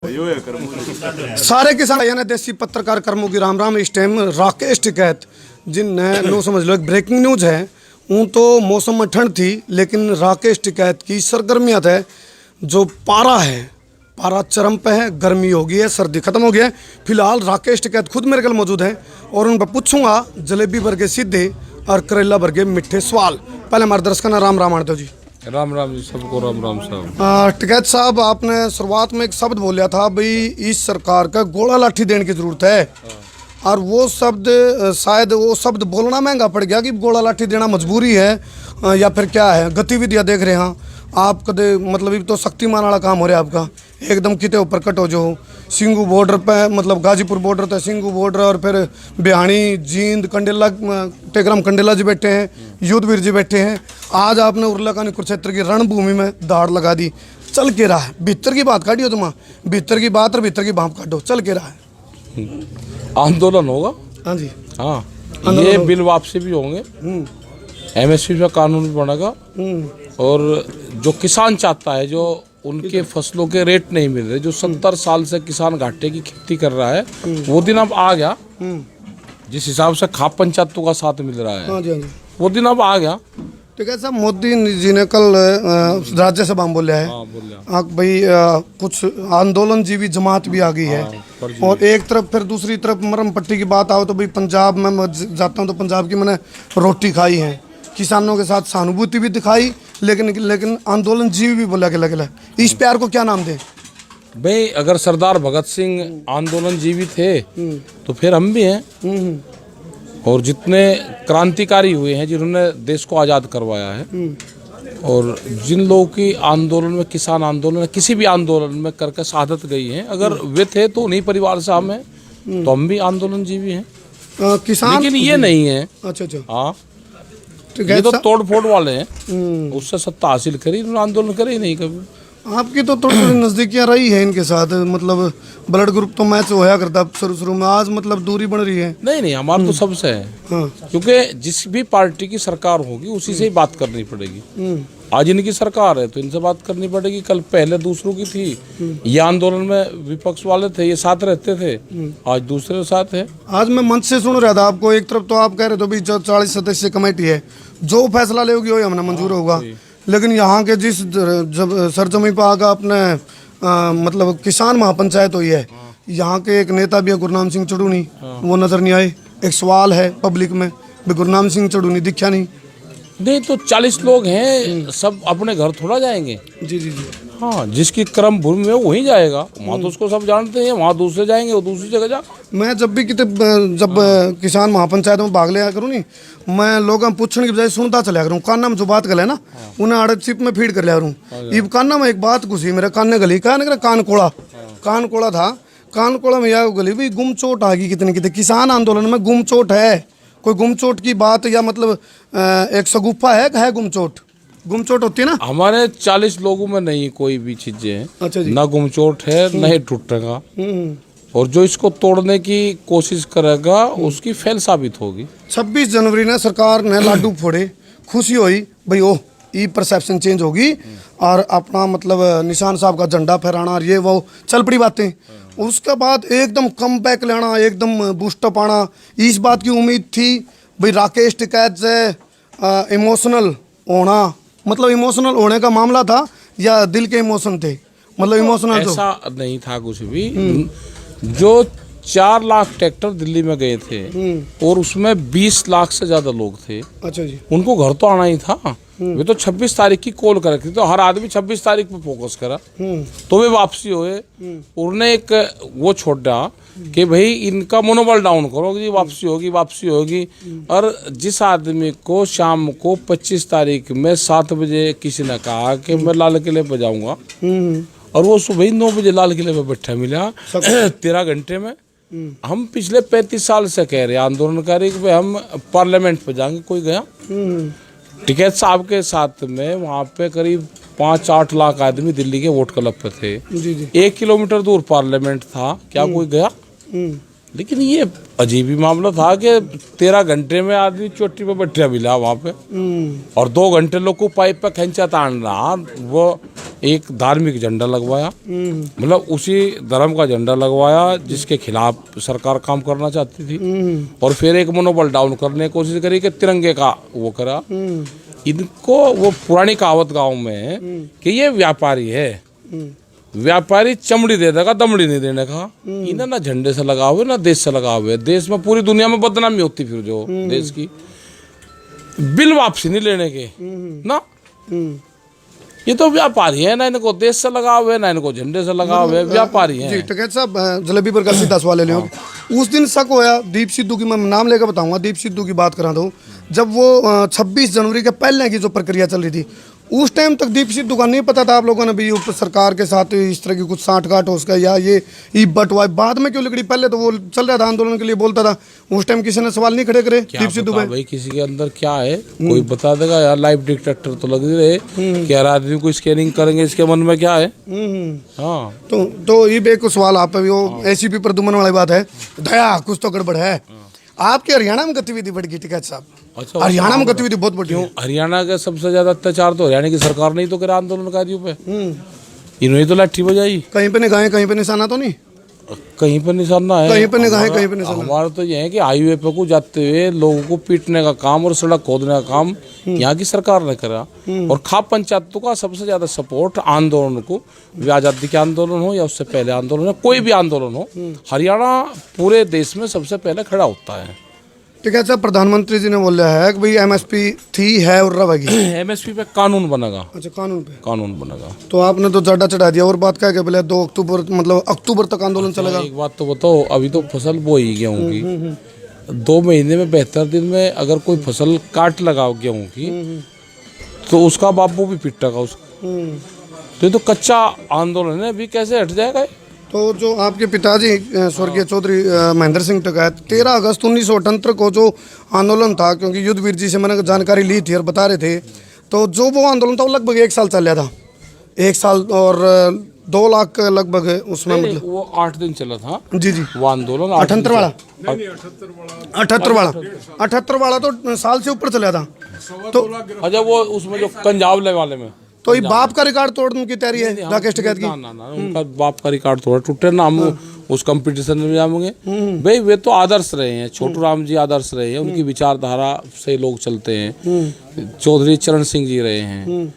सारे किसान यानी देसी पत्रकार कर्मों की राम राम। इस टाइम राकेश टिकैत जिन नो समझ लो एक ब्रेकिंग न्यूज है। ऊँ तो मौसम में ठंड थी लेकिन राकेश टिकैत की सरगर्मियाँ थे। जो पारा है पारा चरम पे है, गर्मी हो गई है, सर्दी खत्म हो गई है। फिलहाल राकेश टिकैत खुद मेरे कल मौजूद हैं और उन पर पूछूंगा जलेबी भर के सीधे और करेला भर के मिठे सवाल। पहले हमारे दर्शकों का राम राम आते हो जी। राम राम जी, सबको राम राम साहब। टिकैत साहब, आपने शुरुआत में एक शब्द बोला था भाई इस सरकार का गोला लाठी देने की जरूरत है, और वो शब्द शायद वो शब्द बोलना महंगा पड़ गया कि गोला लाठी देना मजबूरी है या फिर क्या है। गतिविधियाँ देख रहे हैं आप कदे, मतलब ये तो शक्तिमान वाला काम हो रहा है आपका। एकदम किते ऊपर कट हो जो सिंगू बॉर्डर पे, मतलब गाजीपुर बॉर्डर तो सिंगू बॉर्डर, और फिर बिहानी जींद कंडेला टेकराम कंडेला जी बैठे हैं, युद्धवीर जी बैठे हैं। आज आपने उर्लाकानी कुरुक्षेत्र की रणभूमि में दाड़ लगा दी। चल के रहा है, भीतर की बात काटियो तुम, भीतर की बात और भीतर की भाप काटो। चल के रहा है, आंदोलन होगा। हाँ जी, हाँ, ये बिल वापसी भी होंगे, एमएसपी का कानून भी बनेगा, और जो किसान चाहता है, जो उनके फसलों के रेट नहीं मिल रहे, जो 70 साल से किसान घाटे की खेती कर रहा है, वो दिन अब आ गया। जिस हिसाब से खाप पंचायतों का साथ मिल रहा है, हाँ जी, हाँ जी, वो दिन अब आ गया। ठीक है साहब। मोदी जी ने कल राज्यसभा में बोला है भाई कुछ आंदोलन जीवी जमात भी आ गई है, और एक तरफ फिर दूसरी तरफ मरम पट्टी की बात आओ तो भाई पंजाब में मैं जाता हूँ तो पंजाब की मैंने रोटी खाई है, किसानों के साथ सहानुभूति भी दिखाई, लेकिन आंदोलन जीवी भी बोला गया। इस प्यार को क्या नाम दें भाई? अगर सरदार भगत सिंह आंदोलन जीवी थे तो फिर हम भी हैं, और जितने क्रांतिकारी हुए हैं जिन्होंने देश को आज़ाद करवाया है, और जिन लोगों की आंदोलन में, किसान आंदोलन, किसी भी आंदोलन में करके शहादत गई है, अगर वे थे तो उन्हीं परिवार से हम हैं, तो हम भी आंदोलन जीवी हैं। किसान, लेकिन ये नहीं है। अच्छा, हाँ, ये तो तोड़ फोड़ वाले हैं, उससे सत्ता हासिल करी, उन्होंने आंदोलन करे ही नहीं कभी। आपकी तो थोड़ी थोड़ी नज़दीकियाँ रही है इनके साथ, मतलब ब्लड ग्रुप तो मैच होया करता शुरू में, आज मतलब दूरी बन रही है। नहीं, हमारा तो सबसे है। हाँ। क्योंकि जिस भी पार्टी की सरकार होगी उसी से ही बात करनी पड़ेगी। आज इनकी सरकार है तो इनसे बात करनी पड़ेगी, कल पहले दूसरों की थी। ये आंदोलन में विपक्ष वाले थे, ये साथ रहते थे, आज दूसरे साथ है। आज मैं मंच से सुन रहा था आपको, एक तरफ तो आप कह रहे थे भाई जो 40 सदस्य कमेटी है, जो फैसला लेगी वही हमने मंजूर होगा, लेकिन यहाँ के जिस जब सरजमी पर आगा अपने मतलब किसान महापंचायत हुई है, यहाँ के एक नेता भी है गुरनाम सिंह चढ़ूनी, वो नजर नहीं आए। एक सवाल है पब्लिक में, गुरनाम सिंह चढ़ूनी दिखा नहीं। तो 40 लोग हैं, सब अपने घर थोड़ा जाएंगे। जी जी जी, हाँ, जिसकी कर्म भूमि में वहीं जाएगा, वहाँ तो उसको सब जानते हैं, वहाँ दूसरे जाएंगे, वो दूसरी जगह जा। मैं जब भी कितने किसान महापंचायत में भाग लिया करूँ नहीं, मैं लोगों पूछने की बजाय सुनता चला करूँ। कान्ना में जो बात गले ना, उन्हें आड़े में फीड कर लिया करूँ। ये कान्ना में एक बात घुसी मेरे कान गली, कान कोड़ा था, कान कोड़ा में यह गली भाई गुम चोट आ गई कितने कितने किसान आंदोलन में। गुम चोट है कोई गुम चोट की बात, या मतलब एक सगुफा है गुमचोट? गुमचोट होती है ना, हमारे 40 लोगों में नहीं कोई भी चीजें हैं। अच्छा जी, ना गुमचोट है, न ही टूटेगा, और जो इसको तोड़ने की कोशिश करेगा उसकी फेल साबित होगी। 26 जनवरी ने सरकार ने लाडू फोड़े, खुशी हुई भाई, ओह ई परसेप्शन चेंज होगी, और अपना मतलब निशान साहब का झंडा फहराना और ये वो चल पड़ी बातें। उसके बाद एकदम कम बैक लेना, एकदम बूस्टअप आना। इस बात की उम्मीद थी भाई राकेश टिकैत से इमोशनल होना, मतलब इमोशनल होने का मामला था या दिल के इमोशन थे? मतलब इमोशनल ऐसा नहीं था कुछ भी। जो 4 लाख ट्रैक्टर दिल्ली में गए थे और उसमें 20 लाख से ज्यादा लोग थे। अच्छा जी, उनको घर तो आना ही था। वे तो 26 तारीख की कॉल कर रखी, तो हर आदमी 26 तारीख पे फोकस करा, तो वे वापसी हुए। उन्होंने एक वो छोड़ा कि भाई इनका मनोबल डाउन करो कि वापसी होगी। और जिस आदमी को शाम को 25 तारीख में 7 बजे किसी ने कहा कि मैं लाल किले पर जाऊंगा, और वो सुबह ही 9 बजे लाल किले पर बैठा मिला 13 घंटे में। हम पिछले 35 साल से कह रहे आंदोलनकारी कि हम पार्लियामेंट पे जाएंगे, कोई गया? टिकैत साहब के साथ में वहाँ पे करीब 5-8 लाख आदमी दिल्ली के वोट क्लब पे थे। जी जी। 1 किलोमीटर दूर पार्लियामेंट था, क्या कोई गया? लेकिन ये अजीब ही मामला था कि 13 घंटे में आदमी चोटी पे बैठा मिला वहाँ पे, और 2 घंटे लोग को पाइप पे खींचा तान रहा। वो एक धार्मिक झंडा लगवाया, मतलब उसी धर्म का झंडा लगवाया जिसके खिलाफ सरकार काम करना चाहती थी, और फिर एक मनोबल डाउन करने की कोशिश करी कि तिरंगे का वो करा। इनको वो पुरानी कहावत गाँव में कि ये व्यापारी है, व्यापारी चमड़ी दे देगा, दमड़ी नहीं देने का। इन्हें ना झंडे से लगा हुए ना देश से लगा हुए। देश में पूरी दुनिया में बदनामी होती फिर जो देश की, बिल वापसी नहीं लेने के ना। ये तो व्यापारी है ना, इनको देश से लगा हुए ना इनको झंडे से लगा हुए, व्यापारी है। जी टिकैत साहब, जलेबी पर का सीधा सवाल ले लो। उस दिन शक होया दीप सिद्धू की, मैं नाम लेकर बताऊंगा, दीप सिद्धू की बात करा दूं, जब वो 26 जनवरी के पहले की जो प्रक्रिया चल रही थी, उस टाइम तक दीप सिद्धू का नहीं पता था आप लोगों ने भी ऊपर सरकार के साथ इस तरह की कुछ साठगांठ हो उसका, या ये बटवाई बाद में क्यों लिखड़ी? पहले तो वो चल रहा था आंदोलन के लिए बोलता था, उस टाइम किसी ने सवाल नहीं खड़े करे दीप सिद्धू पे? भाई किसी के अंदर क्या है कोई बता देगा यार। लाइव डिटेक्टर तो लग रहे कि हर आदमी को स्कैनिंग करेंगे, इसके मन में क्या है। हाँ तो ये एक सवाल आप पे, वो एसीपी प्रदुमन वाली बात है, दया कुछ तो गड़बड़ है। आपके हरियाणा में गतिविधि बढ़ गई टिकैत साहब? अच्छा, हरियाणा में गतिविधि बहुत बढ़ी है। हरियाणा का सबसे ज्यादा अत्याचार तो हरियाणा की सरकार ने ही तो करा आंदोलनकारियों पे। इन्होंने तो लाठी बजाई। कहीं पे निगाहें, कहीं पे निशाना तो नहीं? कहीं पर निशाना है, कहीं पे निगाहें, कहीं पे निशाना। हमारा तो ये है कि हाईवे पे को जाते हुए लोगों को पीटने का काम और सड़क खोदने का काम यहाँ की सरकार ने करा। और खाप पंचायतों का सबसे ज्यादा सपोर्ट आंदोलन को, आजादी के आंदोलन हो या उससे पहले आंदोलन हो, कोई भी आंदोलन हो, हरियाणा पूरे देश में सबसे पहले खड़ा होता है। ठीक है साहब, प्रधानमंत्री जी ने बोला है कि भाई एमएसपी थी है और रहेगी। एमएसपी पे कानून बनेगा। अच्छा, कानून पे कानून बनेगा। तो आपने तो जड्डा चढ़ा दिया। और बात क्या है कि बोले 2 अक्टूबर, मतलब अक्टूबर तक आंदोलन चलेगा। एक बात तो बताओ, अभी तो फसल बोई गेहूं की, 2 महीने में 72 दिन में अगर कोई फसल काट लगाओ गेहूं की, तो उसका बापू भी पिटेगा उसको। तो ये तो कच्चा आंदोलन है, अभी कैसे हट जाएगा? तो जो आपके पिताजी स्वर्गीय चौधरी महेंद्र सिंह टिकैत, 13 अगस्त 1978 को जो आंदोलन था, क्योंकि युद्धवीर जी से मैंने जानकारी ली थी और बता रहे थे, तो जो वो आंदोलन था वो लगभग 1 साल चल रहा था। 1 साल और 2 लाख लगभग उसमें, मतलब वो 8 दिन चला था। जी जी, वो आंदोलन 78 वाला, 78 वाला तो साल से ऊपर चला था। तो अच्छा, वो उसमें जो कंजावले वाले में, तो ये बाप का रिकॉर्ड तोड़ने की तैयारी है राकेश टिकैत की? ना उनका बाप का रिकॉर्ड थोड़ा टूटे ना, हम उस कंपटीशन में जाएंगे। भाई वे तो आदर्श रहे हैं, छोटू राम जी आदर्श रहे हैं, उनकी विचारधारा से लोग चलते हैं। चौधरी चरण सिंह जी रहे हैं,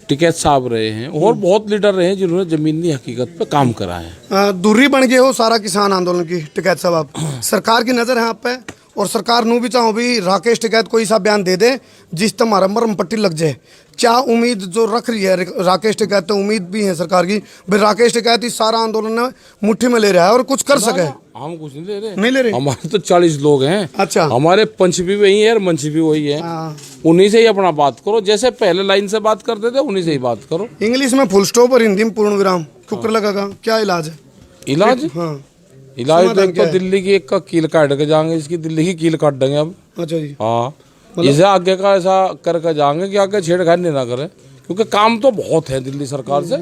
टिकैत साहब रहे हैं, और बहुत लीडर रहे हैं जिन्होंने जमीनी हकीकत पे काम करा है। दूरी बन गए हो सारा किसान आंदोलन की टिकैत साहब। आप सरकार की नज़र है आप पे, और सरकार नू भी चाहो भी राकेश टिकैत कोई सा बयान दे दे जिस तुम्हारा मरम पट्टी लग जाए। क्या उम्मीद जो रख रही है राकेश टिकैत, तो उम्मीद भी है सरकार की भाई राकेश टिकैत इस सारा आंदोलन में मुट्ठी में ले रहा है और कुछ कर सके? हम कुछ नहीं ले रहे, नहीं ले रहे। हमारे तो 40 लोग हैं। अच्छा, हमारे पंच भी वही है और मंच भी वही है। उन्हीं से ही अपना बात करो, जैसे पहले लाइन से बात करते थे उन्हीं से ही बात करो। इंग्लिश में फुल स्टॉप और हिंदी में पूर्ण विराम कुकर लगेगा। क्या इलाज है? इलाज? हाँ, इलाज तो एक तो दिल्ली की एक का कील काट के जाएंगे, इसकी दिल्ली की कील काट देंगे अब। अच्छा जी। हाँ, इसे आगे का ऐसा करके जाएंगे कि आगे छेड़खानी ना करे, क्योंकि काम तो बहुत है दिल्ली सरकार से।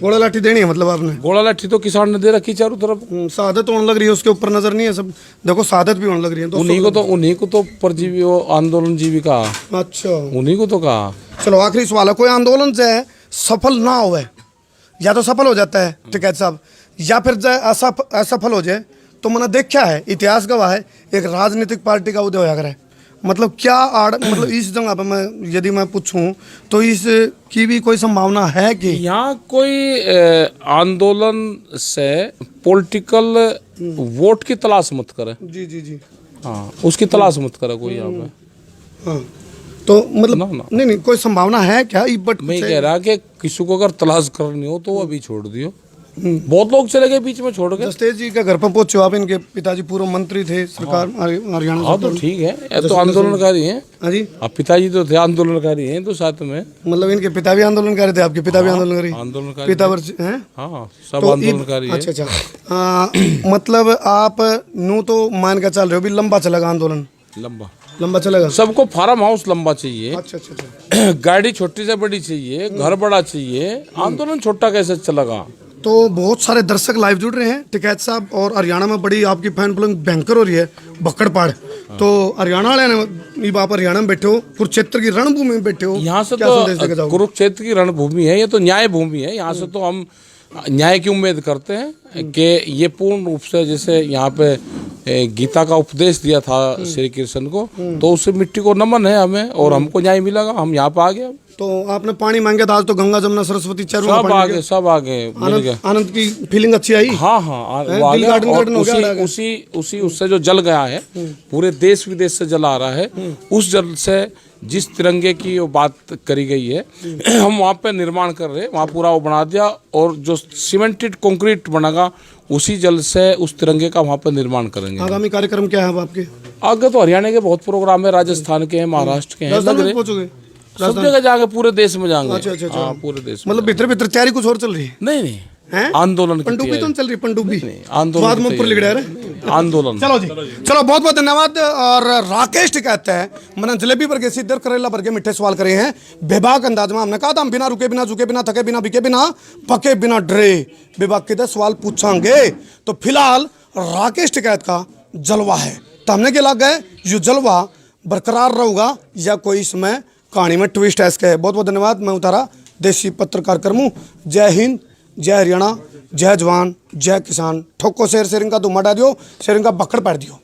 गोला लाठी देनी है मतलब आपने? गोला लाठी तो किसान ने दे रखी चारों तरफ। शहादत होने लग रही है, उसके ऊपर नजर नहीं है सब। देखो शहादत भी होने लग रही है। उन्हीं को तो परजीवी वो आंदोलन जीवी का। अच्छा, उन्हीं को तो कहा। चलो आखिरी सवाल है, कोई आंदोलन जो है सफल ना हुए, या तो सफल हो जाता है टिकैत साहब, या फिर जो असफल हो जाए, तो मैंने देखा है, इतिहास गवाह है, एक राजनीतिक पार्टी का उदय होया करे। मतलब क्या मतलब इस जगह पर मैं यदि मैं पूछूं तो इस की भी कोई संभावना है कि यहाँ कोई आंदोलन से पॉलिटिकल वोट की तलाश मत करे। जी जी जी, हाँ, उसकी तलाश मत करे कोई यहाँ पे। हाँ, तो मतलब नहीं कोई संभावना है क्या? बट मैं कह रहा कि किसी को अगर तलाश करनी हो तो अभी छोड़ दियो। बहुत लोग चले गए बीच में छोड़ के। दस्तेज जी के घर पर पहुंचे आप, इनके पिताजी पूर्व मंत्री थे सरकार हरियाणा। हाँ तो ठीक है, ये तो आंदोलनकारी हैं। हाँ जी, अब पिताजी तो थे आंदोलनकारी हैं तो साथ में, मतलब इनके पिता भी आंदोलनकारी थे, आपके पिता भी आंदोलनकारी पिता हैं? हाँ, सब आंदोलनकारी हैं। अच्छा अच्छा, मतलब आप नू तो मान के चल रहे हो भी लंबा चलेगा आंदोलन? लंबा चलेगा। सबको फार्म हाउस लंबा चाहिए। अच्छा अच्छा अच्छा, गाड़ी छोटी से बड़ी चाहिए, घर बड़ा चाहिए, आंदोलन छोटा कैसे चलेगा? तो बहुत सारे दर्शक लाइव जुड़ रहे हैं टिकैत साहब, और हरियाणा में बड़ी आपकी फैन फॉलोइंग भयंकर हो रही है बक्कड़पाड़। तो हरियाणा वाले ने आप हरियाणा में बैठे हो, कुरुक्षेत्र की रणभूमि में बैठे हो, यहाँ से क्या संदेश देके तो जाओगे? कुरुक्षेत्र की रणभूमि है, ये तो न्याय भूमि है। यहाँ से तो हम न्याय की उम्मीद करते हैं कि ये पूर्ण रूप से, जैसे यहाँ पे गीता का उपदेश दिया था श्री कृष्ण को, तो उससे मिट्टी को नमन है हमें, और हमको न्याय मिलेगा। हम यहाँ पे आ गए। तो आपने पानी मांगा था, आज तो गंगा जमुना सरस्वती चारों में सब पानी आगे, सब आगे मिल गए। आनंद की फीलिंग अच्छी आई? हाँ हाँ, वो आ दिल गया। गार्डन और गार्डन हो गया आगे। उसी उससे जो जल गया है, पूरे देश विदेश से जल आ रहा है। उस जल से जिस तिरंगे की वो बात करी गई है, हम वहाँ पे निर्माण कर रहे हैं, वहाँ पूरा वो बना दिया, और जो सीमेंटेड कंक्रीट बनेगा उसी जल से उस तिरंगे का वहाँ पे निर्माण करेंगे। आगामी कार्यक्रम क्या है अब आपके? आगे तो हरियाणा के बहुत प्रोग्राम है, राजस्थान के हैं, महाराष्ट्र के हैं, राजस्थान लग में रहे पहुंचोगे? सब जगह जाके पूरे देश में जाएंगे। अच्छा अच्छा अच्छा। हाँ, पूरे देश में। मतलब भीतर भीतर तैयारी कुछ और चल रही है? नहीं नहीं, हैं? आंदोलन की पंडुबी तो तैयारी। नहीं चल रही? पंडुबी आंदोलन बाद की में ऊपर लिख तैयारी। रहा है। आंदोलन। चलो जी, चलो बहुत बहुत धन्यवाद। और राकेश कहते हैं मैंने जलेबी वर्गे सीधर करेला वर्गे मिठे सवाल करे हैं बेबाक अंदाज में। हमने कहा था हम बिना रुके बिना झुके बिना थके बिना बिके बिना पके बिना डरे बेबाक के सवाल पूछांगे। तो फिलहाल राकेश टिकैत का जलवा है, तो हमने क्या लगा है ये जलवा बरकरार रहूगा या कोई इसमें कहानी में ट्विस्ट है इसके। बहुत बहुत धन्यवाद। मैं उतारा देसी पत्रकार करमू। जय हिंद, जय हरियाणा, जय जवान, जय किसान। ठोको शेर शेरिंग का धुमा डाल दियो, शेरिंग का बक्कड़ पैर दियो।